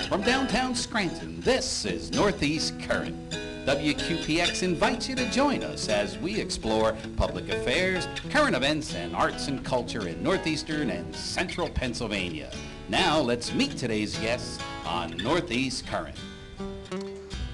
From downtown Scranton, this is Northeast Current. WQPX invites you to join us as we explore public affairs, current events, and arts and culture in northeastern and central Pennsylvania. Now, let's meet today's guests on Northeast Current.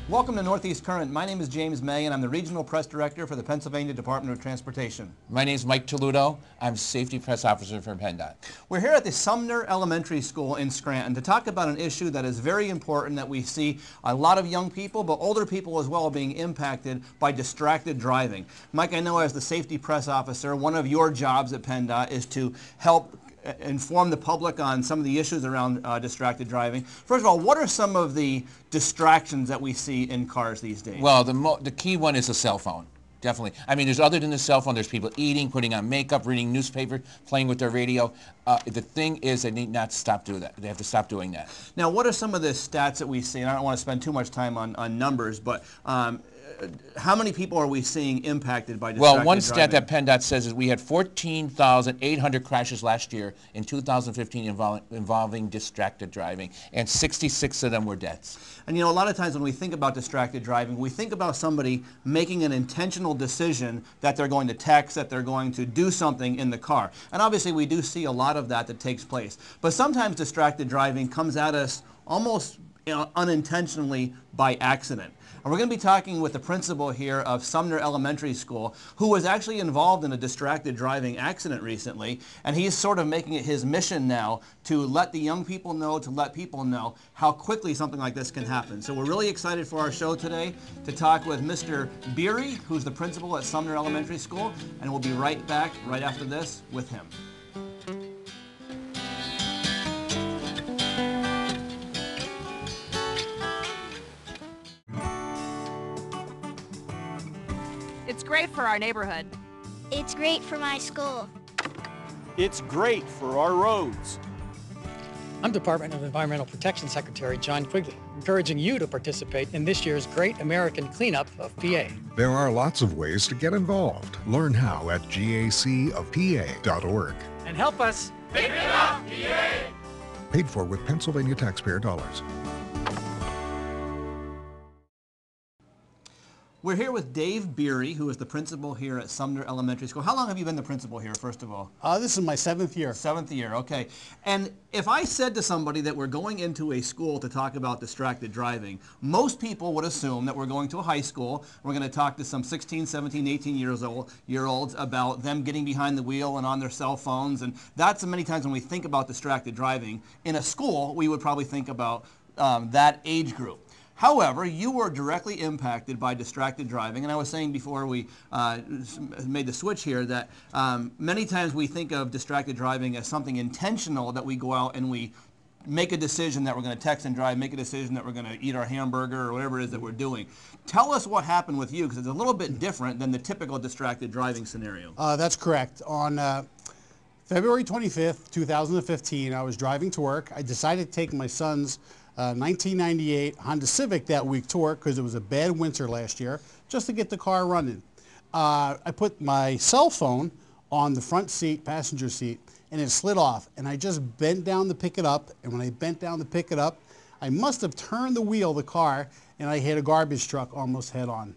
Welcome to Northeast Current. My name is James May, and I'm the Regional Press Director for the Pennsylvania Department of Transportation. My name is Mike Toludo. I'm Safety Press Officer for PennDot. We're here at the Sumner Elementary School in Scranton to talk about an issue that is very important that we see a lot of young people, but older people as well, being impacted by distracted driving. Mike, I know as the Safety Press Officer, one of your jobs at PennDot is to help inform the public on some of the issues around distracted driving. First of all, what are some of the distractions that we see in cars these days? Well, the key one is the cell phone, definitely. I mean, there's other than the cell phone, there's people eating, putting on makeup, reading newspaper, playing with their radio. The thing is they need not to stop doing that. They have to stop doing that. Now, what are some of the stats that we see? And I don't want to spend too much time on numbers, but how many people are we seeing impacted by distracted driving? Well, one stat that PennDot says is we had 14,800 crashes last year in 2015 involving distracted driving, and 66 of them were deaths. And you know, a lot of times when we think about distracted driving, we think about somebody making an intentional decision that they're going to text, that they're going to do something in the car. And obviously we do see a lot of that takes place. But sometimes distracted driving comes at us almost unintentionally by accident. And we're going to be talking with the principal here of Sumner Elementary School, who was actually involved in a distracted driving accident recently, and he's sort of making it his mission now to let the young people know, to let people know how quickly something like this can happen. So we're really excited for our show today to talk with Mr. Bieri, who's the principal at Sumner Elementary School, and we'll be right back right after this with him. It's great for our neighborhood. It's great for my school. It's great for our roads. I'm Department of Environmental Protection Secretary John Quigley, encouraging you to participate in this year's Great American Cleanup of PA. There are lots of ways to get involved. Learn how at gacofpa.org. And help us pick it up, PA! Paid for with Pennsylvania taxpayer dollars. We're here with Dave Bieri, who is the principal here at Sumner Elementary School. How long have you been the principal here, first of all? This is my 7th year. 7th year, okay. And if I said to somebody that we're going into a school to talk about distracted driving, most people would assume that we're going to a high school. We're going to talk to some 16, 17, 18-year-olds about them getting behind the wheel and on their cell phones. And that's many times when we think about distracted driving. In a school, we would probably think about that age group. However, you were directly impacted by distracted driving, and I was saying before we made the switch here that many times we think of distracted driving as something intentional, that we go out and we make a decision that we're going to text and drive, make a decision that we're going to eat our hamburger or whatever it is that we're doing. Tell us what happened with you, because it's a little bit different than the typical distracted driving scenario. That's correct. On February 25th, 2015, I was driving to work. I decided to take my son's 1998 Honda Civic that week to work because it was a bad winter last year, just to get the car running. I put my cell phone on the front seat, passenger seat, and it slid off. And I just bent down to pick it up, and when I bent down to pick it up, I must have turned the wheel of the car, and I hit a garbage truck almost head on.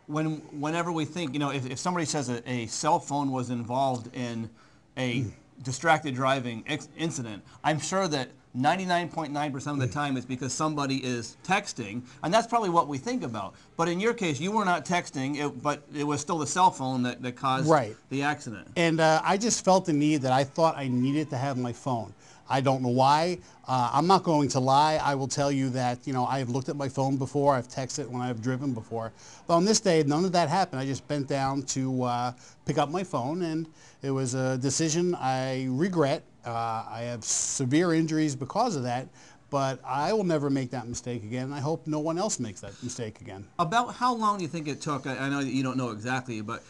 Whenever we think, you know, if somebody says a cell phone was involved in a distracted driving incident, I'm sure that 99.9% of the time it's because somebody is texting, and that's probably what we think about. But in your case, you were not texting, but it was still the cell phone that caused the accident. And I just felt the need that I thought I needed to have my phone. I don't know why. I'm not going to lie. I will tell you that, you know, I've looked at my phone before. I've texted when I've driven before. But on this day, none of that happened. I just bent down to pick up my phone, and it was a decision I regret. I have severe injuries because of that, but I will never make that mistake again, and I hope no one else makes that mistake again. About how long do you think it took? I know that you don't know exactly, but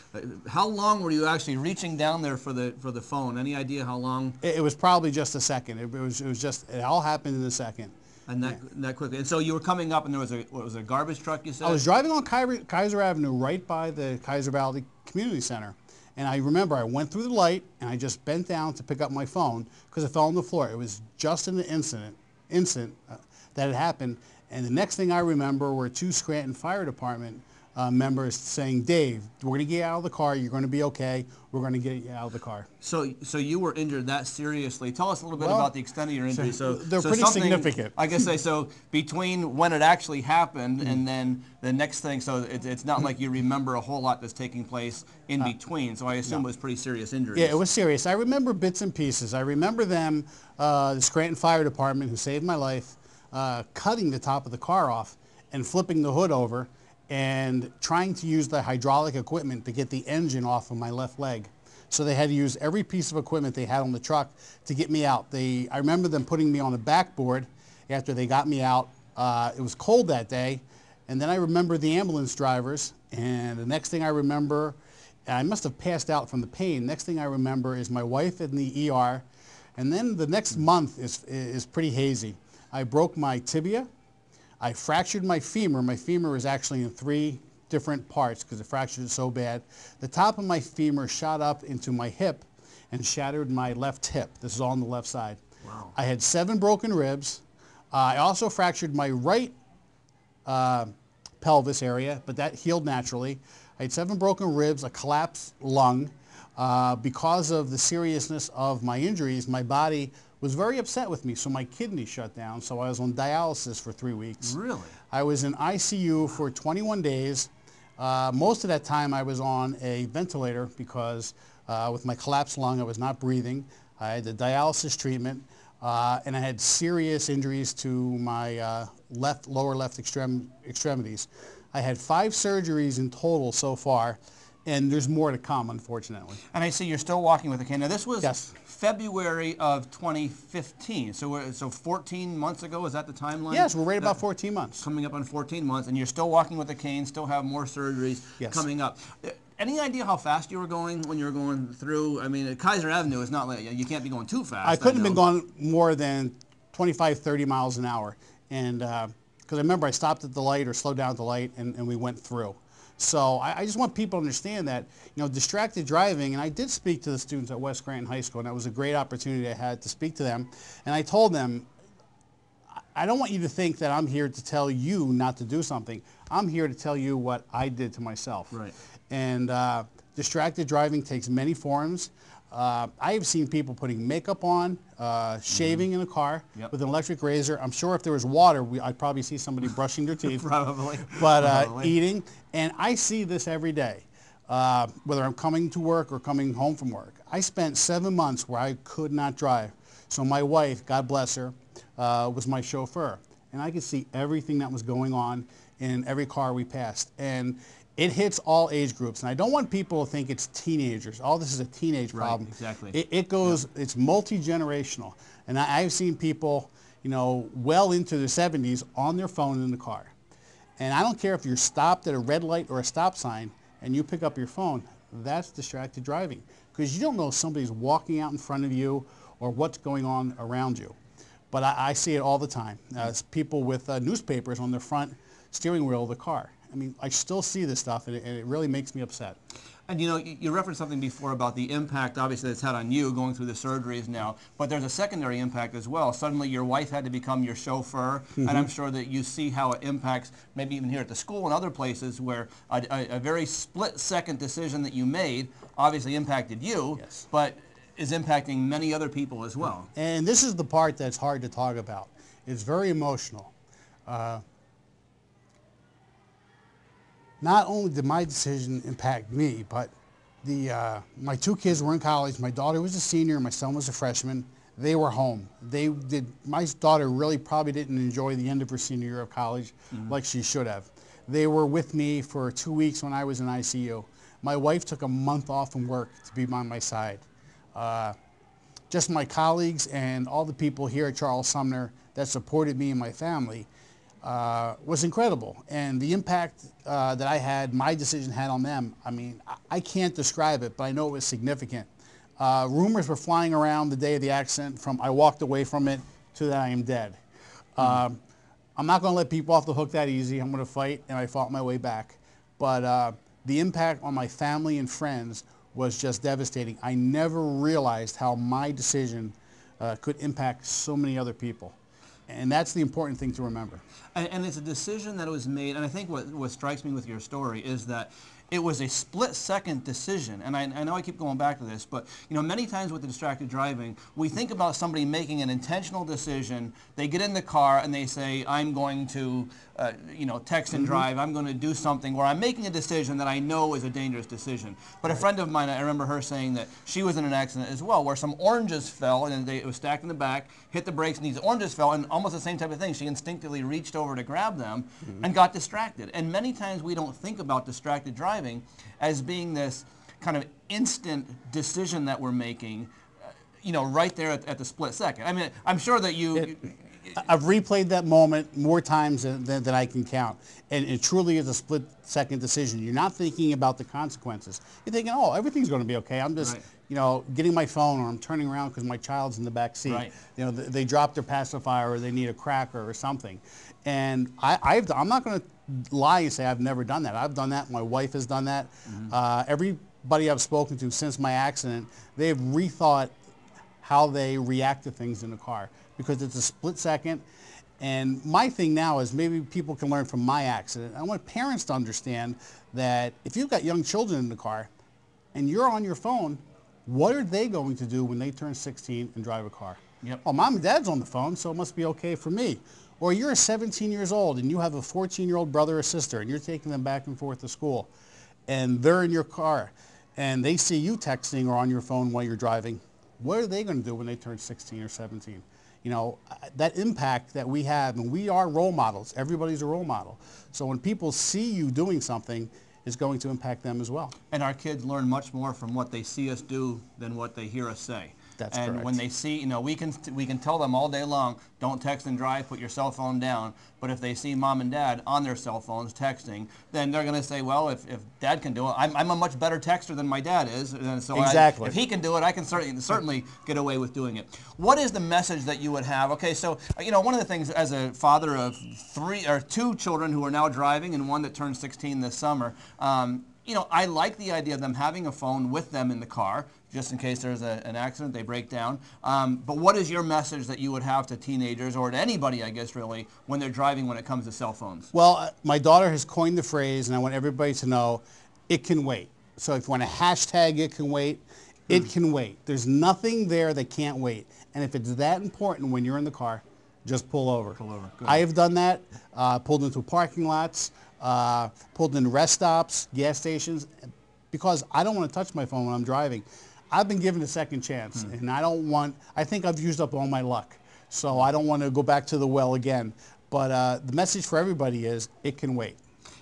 how long were you actually reaching down there for the phone? Any idea how long? It was probably just a second. It all happened in a second. And that quickly. And so you were coming up, and there was a garbage truck, you said? I was driving on Kaiser Avenue, right by the Kaiser Valley Community Center. And I remember I went through the light, and I just bent down to pick up my phone because it fell on the floor. It was just in the instant that had happened. And the next thing I remember were 2 Scranton Fire Department members saying, Dave, we're going to get you out of the car. You're going to be okay. We're going to get you out of the car. So you were injured that seriously. Tell us a little bit about the extent of your injury. They're pretty significant. I guess so between when it actually happened and then the next thing, so it's not like you remember a whole lot that's taking place in between. So I assume it was pretty serious injuries. Yeah, it was serious. I remember bits and pieces. I remember them, the Scranton Fire Department, who saved my life, cutting the top of the car off and flipping the hood over and trying to use the hydraulic equipment to get the engine off of my left leg. So they had to use every piece of equipment they had on the truck to get me out. I remember them putting me on a backboard after they got me out. It was cold that day. And then I remember the ambulance drivers. And the next thing I remember, I must have passed out from the pain. Next thing I remember is my wife in the ER. And then the next month is pretty hazy. I broke my tibia. I fractured my femur. My femur is actually in 3 different parts because the fracture is so bad. The top of my femur shot up into my hip and shattered my left hip. This is all on the left side. Wow. I had 7 broken ribs. I also fractured my right pelvis area, but that healed naturally. I had 7 broken ribs, a collapsed lung. Because of the seriousness of my injuries, my body was very upset with me, so my kidney shut down, so I was on dialysis for 3 weeks. Really? I was in ICU for 21 days. Most of that time I was on a ventilator because with my collapsed lung I was not breathing. I had the dialysis treatment and I had serious injuries to my lower left extremities. I had 5 surgeries in total so far, and there's more to come, unfortunately. And I see you're still walking with a cane. Now this was Yes. February of 2015. So 14 months ago, is that the timeline? Yes, we're right about 14 months. Coming up on 14 months, and you're still walking with a cane, still have more surgeries coming up. Any idea how fast you were going when you were going through? I mean, Kaiser Avenue is not like, you can't be going too fast. I couldn't have been going more than 25, 30 miles an hour. And because I remember I stopped at the light or slowed down at the light and we went through. So I just want people to understand that, distracted driving, and I did speak to the students at West Scranton High School, and that was a great opportunity I had to speak to them. And I told them, I don't want you to think that I'm here to tell you not to do something. I'm here to tell you what I did to myself. Right. And distracted driving takes many forms. I have seen people putting makeup on, shaving in a car with an electric razor. I'm sure if there was water, I'd probably see somebody brushing their teeth. Probably. But eating. And I see this every day, whether I'm coming to work or coming home from work. I spent 7 months where I could not drive. So my wife, God bless her, was my chauffeur. And I could see everything that was going on in every car we passed. And it hits all age groups, and I don't want people to think it's teenagers. All this is a teenage problem. Right, exactly. It goes, it's multi-generational. And I've seen people, well into their 70s on their phone in the car. And I don't care if you're stopped at a red light or a stop sign and you pick up your phone, that's distracted driving. Because you don't know if somebody's walking out in front of you or what's going on around you. But I see it all the time. It's people with newspapers on their front steering wheel of the car. I mean, I still see this stuff, and it really makes me upset. And you referenced something before about the impact, obviously, that's had on you going through the surgeries now, but there's a secondary impact as well. Suddenly your wife had to become your chauffeur, and I'm sure that you see how it impacts, maybe even here at the school and other places, where a very split-second decision that you made obviously impacted you, but is impacting many other people as well. And this is the part that's hard to talk about. It's very emotional. Not only did my decision impact me, but my 2 kids were in college. My daughter was a senior, my son was a freshman. They were home. My daughter really probably didn't enjoy the end of her senior year of college like she should have. They were with me for 2 weeks when I was in ICU. My wife took a month off from work to be by my side. Just my colleagues and all the people here at Charles Sumner that supported me and my family was incredible. And the impact that I had, my decision had on them, I mean, I can't describe it, but I know it was significant. Rumors were flying around the day of the accident from I walked away from it to that I am dead. I'm not going to let people off the hook that easy. I'm going to fight, and I fought my way back. But the impact on my family and friends was just devastating. I never realized how my decision could impact so many other people. And that's the important thing to remember. And it's a decision that was made, and I think what strikes me with your story is that it was a split-second decision, and I know I keep going back to this, but many times with the distracted driving, we think about somebody making an intentional decision. They get in the car and they say, I'm going to text and drive, I'm going to do something, where I'm making a decision that I know is a dangerous decision. But a friend of mine, I remember her saying that she was in an accident as well, where some oranges fell, and it was stacked in the back, hit the brakes, and these oranges fell, and almost the same type of thing. She instinctively reached over to grab them and got distracted. And many times we don't think about distracted driving as being this kind of instant decision that we're making, right there at the split second. I mean, I'm sure that I've replayed that moment more times than I can count. And it truly is a split-second decision. You're not thinking about the consequences. You're thinking, oh, everything's going to be okay. I'm just, getting my phone, or I'm turning around because my child's in the back seat. Right. They dropped their pacifier, or they need a cracker or something. And I'm not going to lie and say I've never done that. I've done that. My wife has done that. Everybody I've spoken to since my accident, they've rethought how they react to things in the car, because it's a split second. And my thing now is, maybe people can learn from my accident. I want parents to understand that if you've got young children in the car and you're on your phone, what are they going to do when they turn 16 and drive a car? Yep. Oh, mom and dad's on the phone, so it must be okay for me. Or you're 17 years old and you have a 14-year-old brother or sister, and you're taking them back and forth to school, and they're in your car and they see you texting or on your phone while you're driving. What are they going to do when they turn 16 or 17? That impact that we have, and we are role models. Everybody's a role model. So when people see you doing something, it's going to impact them as well. And our kids learn much more from what they see us do than what they hear us say. That's and correct. When they see, we can tell them all day long, don't text and drive, put your cell phone down. But if they see mom and dad on their cell phones texting, then they're going to say, well, if dad can do it, I'm a much better texter than my dad is. And so exactly. if he can do it, I can certainly get away with doing it. What is the message that you would have? Okay, so one of the things, as a father of two children who are now driving and one that turned 16 this summer, I like the idea of them having a phone with them in the car, just in case there's an accident, they break down. But what is your message that you would have to teenagers, or to anybody, I guess, really, when they're driving when it comes to cell phones? Well, my daughter has coined the phrase, and I want everybody to know, it can wait. So if you want to hashtag it can wait, it can wait. There's nothing there that can't wait. And if it's that important when you're in the car, just pull over. Pull over. Good. I have done that, pulled into parking lots, pulled into rest stops, gas stations, because I don't want to touch my phone when I'm driving. I've been given a second chance, and I think I've used up all my luck. So I don't want to go back to the well again. But the message for everybody is, it can wait.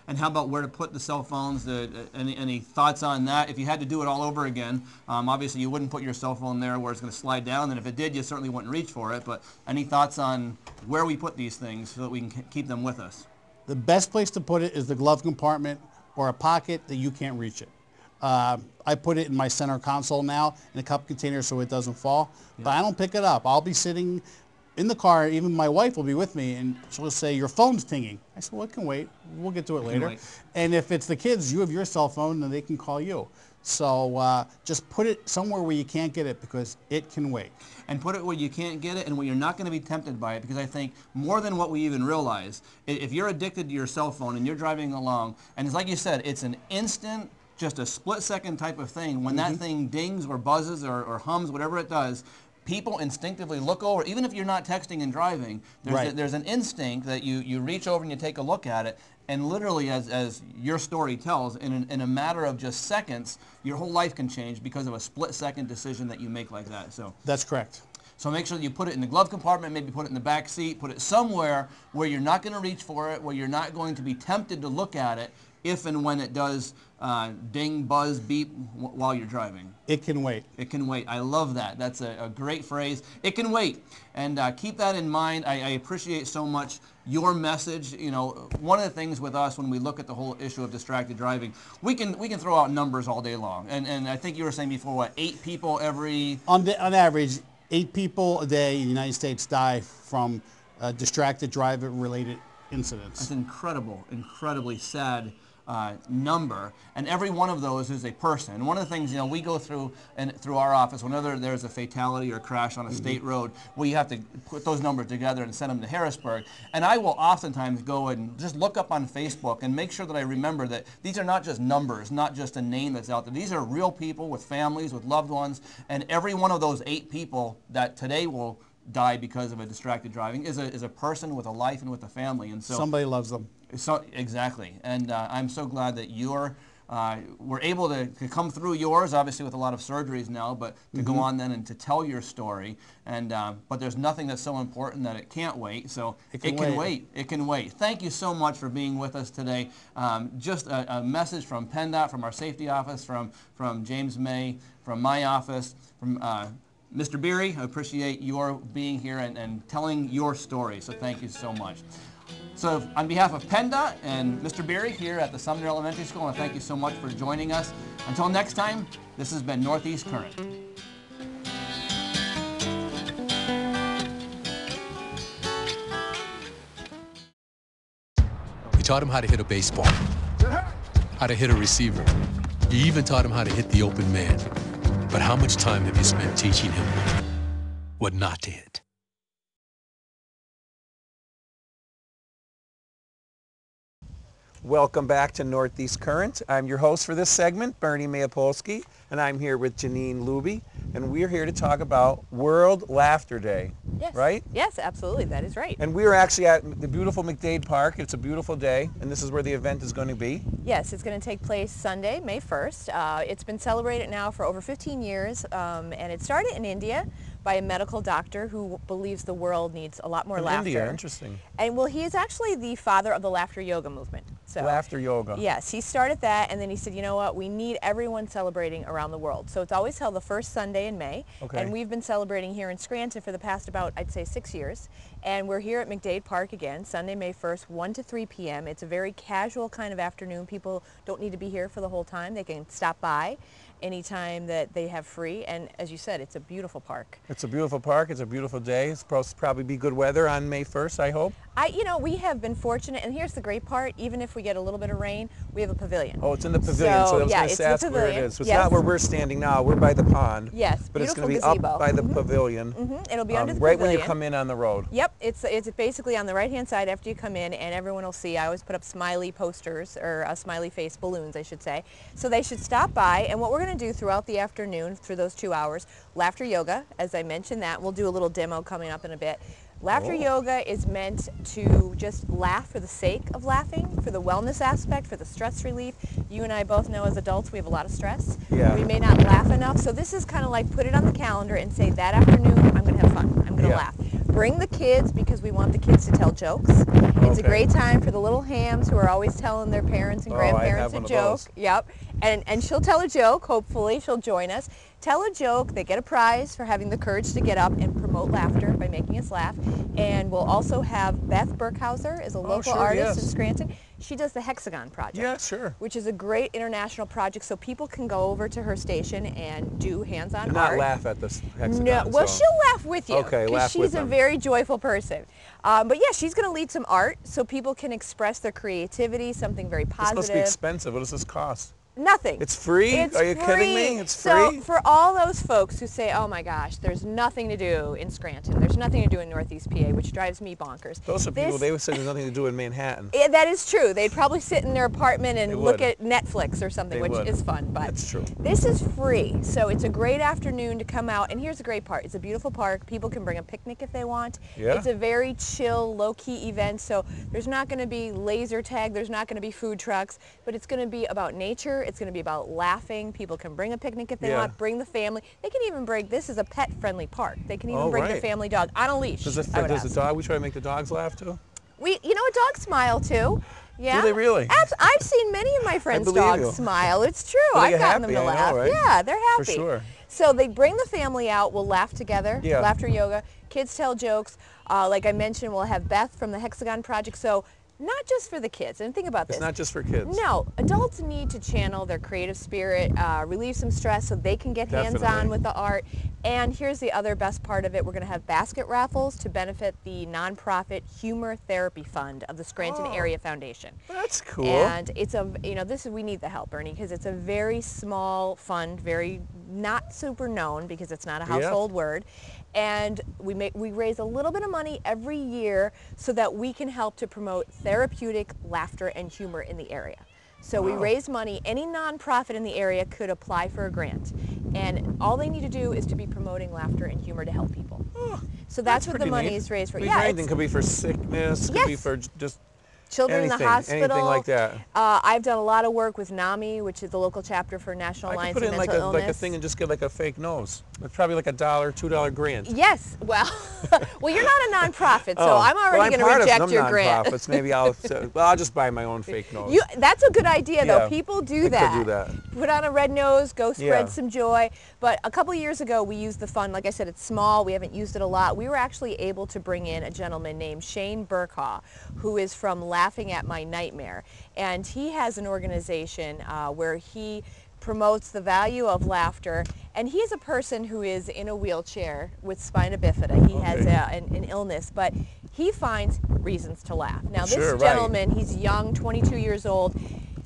And how about where to put the cell phones? Any thoughts on that? If you had to do it all over again, obviously you wouldn't put your cell phone there where it's going to slide down, and if it did, you certainly wouldn't reach for it. But any thoughts on where we put these things so that we can keep them with us? The best place to put it is the glove compartment or a pocket that you can't reach it. I put it in my center console now in a cup container so it doesn't fall, but I don't pick it up. I'll be sitting in the car, even my wife will be with me, and she'll say, your phone's tinging. I said, well, it can wait. We'll get to it later. And if it's the kids, you have your cell phone, and they can call you. So just put it somewhere where you can't get it, because it can wait. And put it where you can't get it and where you're not going to be tempted by it, because I think more than what we even realize, if you're addicted to your cell phone and you're driving along, and it's like you said, it's an instant, just a split-second type of thing. When that thing dings or buzzes or hums, whatever it does, people instinctively look over. Even if you're not texting and driving, there's an instinct that you reach over and you take a look at it. And literally, as your story tells, in a matter of just seconds, your whole life can change because of a split-second decision that you make like that. So that's correct. So make sure that you put it in the glove compartment, maybe put it in the back seat, put it somewhere where you're not going to reach for it, where you're not going to be tempted to look at it if and when it does ding, buzz, beep while you're driving. It can wait. It can wait. I love that. That's a great phrase. It can wait. And keep that in mind. I appreciate so much your message. One of the things with us when we look at the whole issue of distracted driving, we can throw out numbers all day long. And I think you were saying before, what, 8 people every... On average, 8 people a day in the United States die from distracted driver-related incidents. That's incredible, incredibly sad number, and every one of those is a person. And one of the things, you know, we go through through our office, whenever there's a fatality or crash on a state road, we have to put those numbers together and send them to Harrisburg. And I will oftentimes go and just look up on Facebook and make sure that I remember that these are not just numbers, not just a name that's out there. These are real people with families, with loved ones, and every one of those 8 people that today will die because of a distracted driving is a person with a life and with a family. And so Somebody loves them. So, exactly, and I'm so glad that we're able to come through yours, obviously with a lot of surgeries now, but to go on then and to tell your story. And but there's nothing that's so important that it can't wait. So it can wait. It can wait. Thank you so much for being with us today. Just a message from PennDot, from our safety office, from James May, from my office, from Mr. Bieri. I appreciate your being here and telling your story. So thank you so much. So on behalf of PennDot and Mr. Bieri here at the Sumner Elementary School, I want to thank you so much for joining us. Until next time, this has been Northeast Current. You taught him how to hit a baseball, how to hit a receiver. You even taught him how to hit the open man. But how much time have you spent teaching him what not to hit? Welcome back to Northeast Current. I'm your host for this segment, Bernie Mayapolsky, and I'm here with Janine Luby, and we're here to talk about World Laughter Day, right? Yes, absolutely, that is right. And we are actually at the beautiful McDade Park. It's a beautiful day, and this is where the event is going to be. Yes, it's going to take place Sunday, May 1st. It's been celebrated now for over 15 years, and it started in India by a medical doctor who believes the world needs a lot more laughter. India, interesting. And well, he is actually the father of the laughter yoga movement. So, laughter yoga. Yes, he started that, and then he said, you know what, we need everyone celebrating around the world. So it's always held the first Sunday in May, and we've been celebrating here in Scranton for the past about, I'd say, 6 years. And we're here at McDade Park again, Sunday, May 1st, 1 to 3 p.m. It's a very casual kind of afternoon. People don't need to be here for the whole time. They can stop by anytime that they have free, and as you said, it's a beautiful park. It's a beautiful park. It's a beautiful day. It's supposed to probably be good weather on May 1st, I hope. You know, we have been fortunate, and here's the great part, even if we get a little bit of rain, we have a pavilion. Oh, it's in the pavilion, so I was going to ask where it is. So it's not where we're standing now, we're by the pond. Yes, but it's going to be gazebo. Up by the pavilion. It'll be under the right pavilion. when you come in on the road. Yep, it's basically on the right-hand side after you come in, and everyone will see. I always put up smiley posters, or smiley face balloons, I should say. So they should stop by, and what we're going to do throughout the afternoon, through those 2 hours, laughter yoga, as I mentioned that. We'll do a little demo coming up in a bit. Laughter yoga is meant to just laugh for the sake of laughing, for the wellness aspect, for the stress relief. You and I both know as adults we have a lot of stress. Yeah. We may not laugh enough, so this is kind of like put it on the calendar and say that afternoon I'm going to have fun, I'm going to laugh. Bring the kids because we want the kids to tell jokes. It's a great time for the little hams who are always telling their parents and grandparents a joke. Yep. And she'll tell a joke, hopefully she'll join us. Tell a joke, they get a prize for having the courage to get up and promote laughter by making us laugh. And we'll also have Beth Burkhauser is a local artist in Scranton. She does the Hexagon Project. Yeah, sure. Which is a great international project, so people can go over to her station and do hands-on art. Not laugh at this Hexagon. No, well, she'll laugh with you. Okay, laugh with she's a very joyful person. But yeah, she's going to lead some art so people can express their creativity, something very positive. This must be expensive. What does this cost? Nothing. It's free? It's Are you free. kidding me? It's free? So for all those folks who say, oh my gosh, there's nothing to do in Scranton, there's nothing to do in Northeast PA, which drives me bonkers. Those are people, they would say there's nothing to do in Manhattan. That is true. They'd probably sit in their apartment and look at Netflix or something, which is fun. But that's true. This is free, so it's a great afternoon to come out. And here's the great part. It's a beautiful park. People can bring a picnic if they want. Yeah. It's a very chill, low-key event, so there's not going to be laser tag, there's not going to be food trucks, but it's going to be about nature, it's going to be about laughing. People can bring a picnic if they want, bring the family. They can even bring, this is a pet-friendly park. They can even bring the family dog on a leash. Does the dog, we try to make the dogs laugh too? You know, dogs smile too. Yeah. Do they really? I've seen many of my friends' dogs smile. It's true. I've gotten them to laugh. Know, right? Yeah, they're happy. For sure. So they bring the family out. We'll laugh together. Yeah. Laughter yoga. Kids tell jokes. Like I mentioned, we'll have Beth from the Hexagon Project. So not just for the kids. And think about this. It's not just for kids. No, adults need to channel their creative spirit, relieve some stress so they can get hands-on with the art. And here's the other best part of it. We're going to have basket raffles to benefit the nonprofit Humor Therapy Fund of the Scranton Area Foundation. That's cool. And it's a, we need the help, Ernie, because it's a very small fund, very not super known because it's not a household word. And we raise a little bit of money every year so that we can help to promote therapeutic laughter and humor in the area. So we raise money. Any nonprofit in the area could apply for a grant. And all they need to do is to be promoting laughter and humor to help people. So that's what the money is raised for. Yeah, anything could be for sickness, could be for just children in the hospital. Anything like that. I've done a lot of work with NAMI, which is the local chapter for National Alliance of Mental Illness. Like a thing and just get like a fake nose. It's probably like $1, $2 grant. Yes. Well, well, you're not a nonprofit, so I'm already going to reject your grant. Maybe I'll just buy my own fake nose. That's a good idea, though. People do that. Could do that. Put on a red nose, go spread some joy. But a couple years ago, we used the fund. Like I said, it's small. We haven't used it a lot. We were actually able to bring in a gentleman named Shane Burkhaw, who is from Laughing at My Nightmare. And he has an organization where he promotes the value of laughter, and he is a person who is in a wheelchair with spina bifida. He has an illness, but he finds reasons to laugh. Now this gentleman, he's young, 22 years old.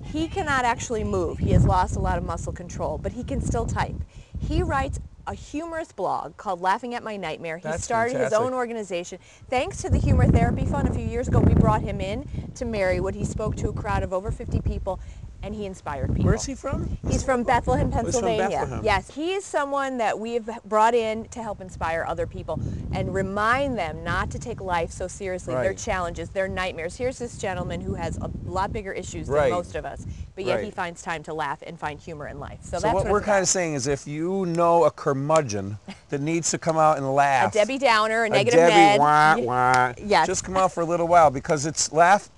He cannot actually move. He has lost a lot of muscle control, but he can still type. He writes a humorous blog called Laughing at My Nightmare. He started his own organization. Thanks to the Humor Therapy Fund a few years ago, we brought him in to Marywood. He spoke to a crowd of over 50 people, and he inspired people. Where's he from? He's from Bethlehem, Pennsylvania. He's from Bethlehem. Yes, he is someone that we've brought in to help inspire other people and remind them not to take life so seriously, their challenges, their nightmares. Here's this gentleman who has a lot bigger issues than most of us, but yet he finds time to laugh and find humor in life. So that's what we're kind of saying is if you know a curmudgeon that needs to come out and laugh. A Debbie Downer, a negative Ned. Wah. Yes. Just come out for a little while because it's laugh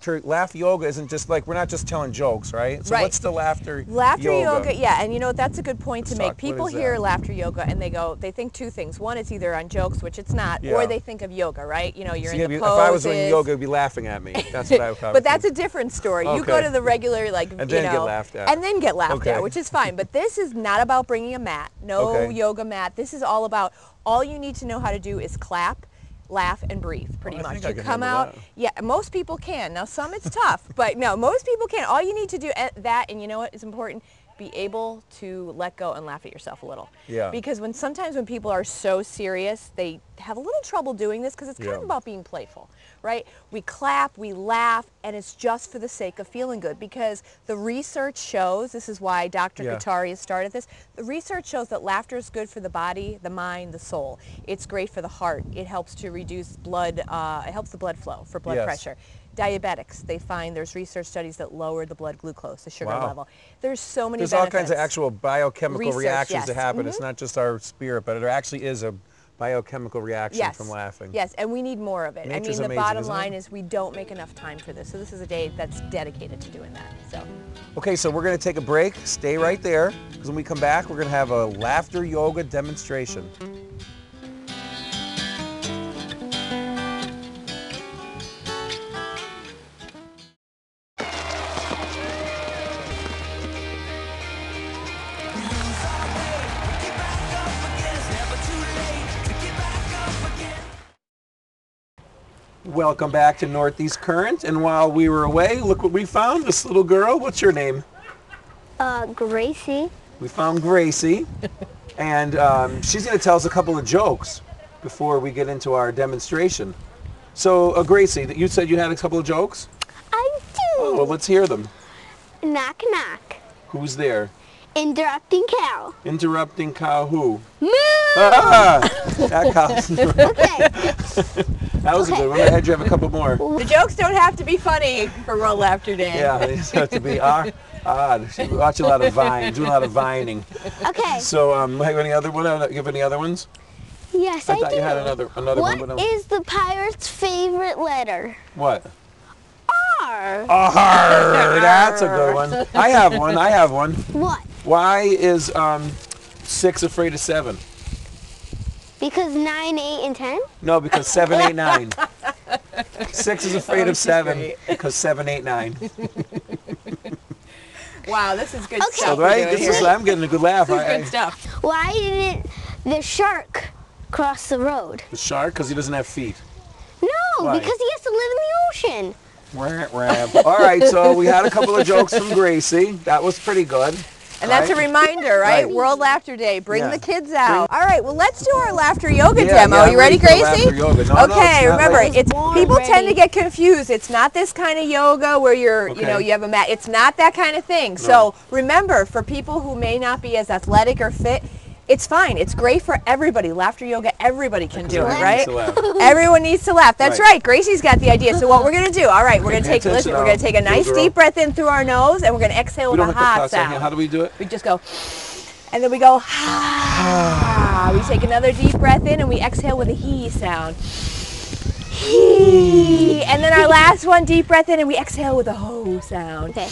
yoga isn't just like, we're not just telling jokes, right? So what's the laughter yoga? Yeah, and you know, that's a good point to make. People hear laughter yoga and they think two things. One, it's either on jokes, which it's not, or they think of yoga, right? You know, you're in the poses. If I was doing yoga, it'd be laughing at me. That's what I would But that's a different story. You go to the regular, like, and then get laughed at. And then get laughed at, which is fine. But this is not about bringing a mat. No yoga mat. This is all about, all you need to know how to do is clap, laugh, and breathe, pretty much. You come out, most people can. Now, some it's tough, but no, most people can. All you need to do and you know what is important? Be able to let go and laugh at yourself a little. Yeah. Because sometimes when people are so serious, they have a little trouble doing this because it's kind of about being playful, right? We clap, we laugh, and it's just for the sake of feeling good because the research shows, this is why Dr. Katari has started this, the research shows that laughter is good for the body, the mind, the soul. It's great for the heart. It helps to reduce blood, it helps the blood flow for blood pressure. Diabetics, they find there's research studies that lower the blood glucose, the sugar level. There's so many benefits. There's all kinds of actual biochemical reactions that happen. It's not just our spirit, but it actually is a biochemical reaction from laughing. Yes, and we need more of it. Nature's the bottom line is we don't make enough time for this. So this is a day that's dedicated to doing that. So. Okay, so we're going to take a break. Stay right there, because when we come back, we're going to have a laughter yoga demonstration. Welcome back to Northeast Current, and while we were away, look what we found. This little girl, what's your name? Gracie. We found Gracie, and she's going to tell us a couple of jokes before we get into our demonstration. So, Gracie, you said you had a couple of jokes? I do. Oh, well, let's hear them. Knock, knock. Who's there? Interrupting cow. Interrupting cow who? Moo! Ah! That cows. Okay. That was a good one. I had you have a couple more. The jokes don't have to be funny for World Laughter Day. Yeah, they just have to be odd. Watch a lot of Vine, do a lot of vining. Okay. So, have any other one? You have any other ones? Yes, I do. I thought you had another one. What is the pirate's favorite letter? What? R. R. That's a good one. I have one. What? Why is 6 afraid of 7? Because 9, 8, and 10? No, because 7, 8, 9. 6 is afraid of 7 because 7, 8, 9. Wow, this is good Okay. stuff. Right? I'm getting a good laugh. This is good stuff. Why didn't the shark cross the road? The shark, because he doesn't have feet. No, Why? because he has to live in the ocean. All right, so we had a couple of jokes from Gracie. That was pretty good. And that's a reminder, right? World Laughter Day. Bring the kids out. All right, well, let's do our laughter yoga demo. Yeah, you ready, Gracie? Laughter yoga. No, okay, no, remember, like, people tend to get confused. It's not this kind of yoga where you're, you know, you have a mat. It's not that kind of thing. No. So remember, for people who may not be as athletic or fit, it's fine. It's great for everybody. Laughter yoga, everybody can do it, right? Everyone needs to laugh. That's right. Gracie's got the idea. So what we're going to do, all right, we're going to take, listen, we're going to take a nice deep breath in through our nose, and we're going to exhale with a ha sound. How do we do it? We just go, and then we go, ha. We take another deep breath in, and we exhale with a he sound. He. And then our last one, deep breath in, and we exhale with a ho sound. Okay.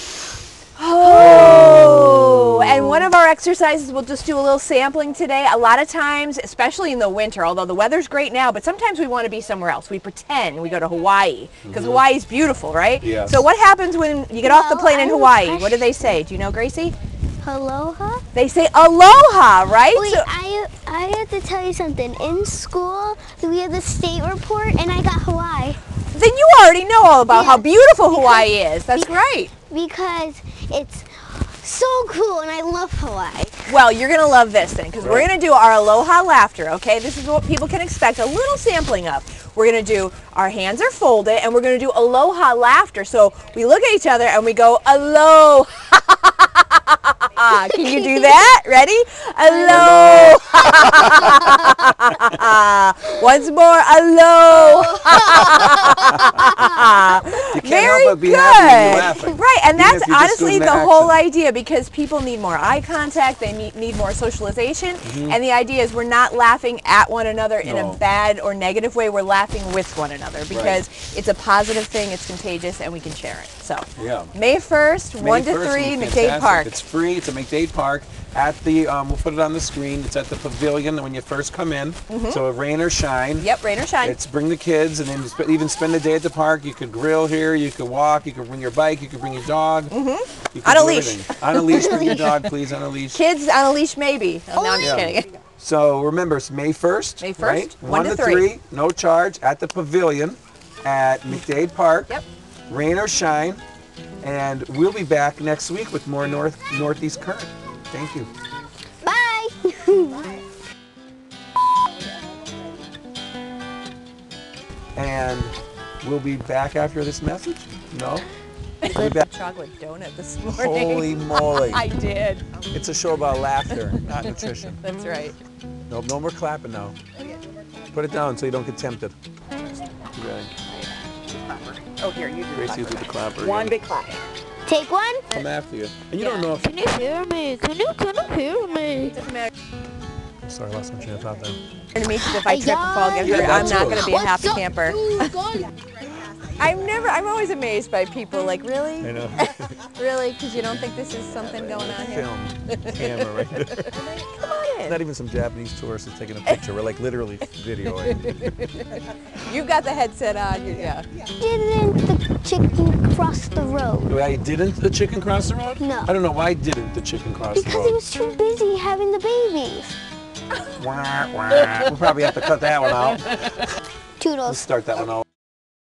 Oh, and one of our exercises, we'll just do a little sampling today. A lot of times, especially in the winter, although the weather's great now, but sometimes we want to be somewhere else. We pretend we go to Hawaii because Hawaii's beautiful, right? Yes. So what happens when you get off the plane in Hawaii? What do they say? Do you know, Gracie? Aloha? They say aloha, right? Wait, I have to tell you something. In school, we had the state report, and I got Hawaii. Then you already know all about how beautiful Hawaii is. That's great. Because it's so cool, and I love Hawaii. Well, you're going to love this then, because we're going to do our aloha laughter, okay? This is what people can expect, a little sampling of. We're going to do, our hands are folded, and we're going to do aloha laughter. So we look at each other, and we go, aloha. Can you do that? Ready? Aloha. Once more, aloha. You can't Very help but be good. happy when you're laughing. Right, and Even that's if you're just honestly doing the the whole action. idea, because people need more eye contact, they need more socialization, and the idea is we're not laughing at one another in a bad or negative way, we're laughing with one another, because it's a positive thing, it's contagious, and we can share it. So, May 1st, 1 to 3, McDade Park. It's free. It's at McDade Park. At the, we'll put it on the screen. It's at the pavilion when you first come in. So rain or shine. Yep, rain or shine. It's bring the kids, and then even spend the day at the park. You could grill here. You could walk. You could bring your bike. You could bring your dog. You could On a do leash. everything. On a leash. Bring your dog, please. On a leash. Kids on a leash, maybe. Oh, no, I'm just kidding. So remember, it's May 1st. May 1st, right? 1 to 3. No charge at the pavilion at McDade Park. Yep. Rain or shine. And we'll be back next week with more Northeast Current. Thank you. Bye. And we'll be back after this message? No? I We'll be back. chocolate donut this morning. Holy moly. I did. It's a show about laughter, not nutrition. That's right. No, no more clapping now. Put it down so you don't get tempted. Okay. Oh, here, you do Gracie will do the clapper. one again. big clap. Take one. Come after you. And you don't know if... Can you hear me? Can you hear me? Doesn't matter. Sorry, I lost my train of thought there. And it means if I trip and fall, get hurt, I'm not going to be a happy camper. I'm always amazed by people, like, really? I know. Really? Because you don't think this is something going on here? Film. Camera right there. Come on in. Not even some Japanese tourists are taking a picture. We're like literally videoing. You've got the headset on. Yeah. Didn't the chicken cross the road? Why didn't the chicken cross the road? No. I don't know. Why didn't the chicken cross the road? Because he was too busy having the babies. Wah, wah. We'll probably have to cut that one out. Toodles. Let's start that one out.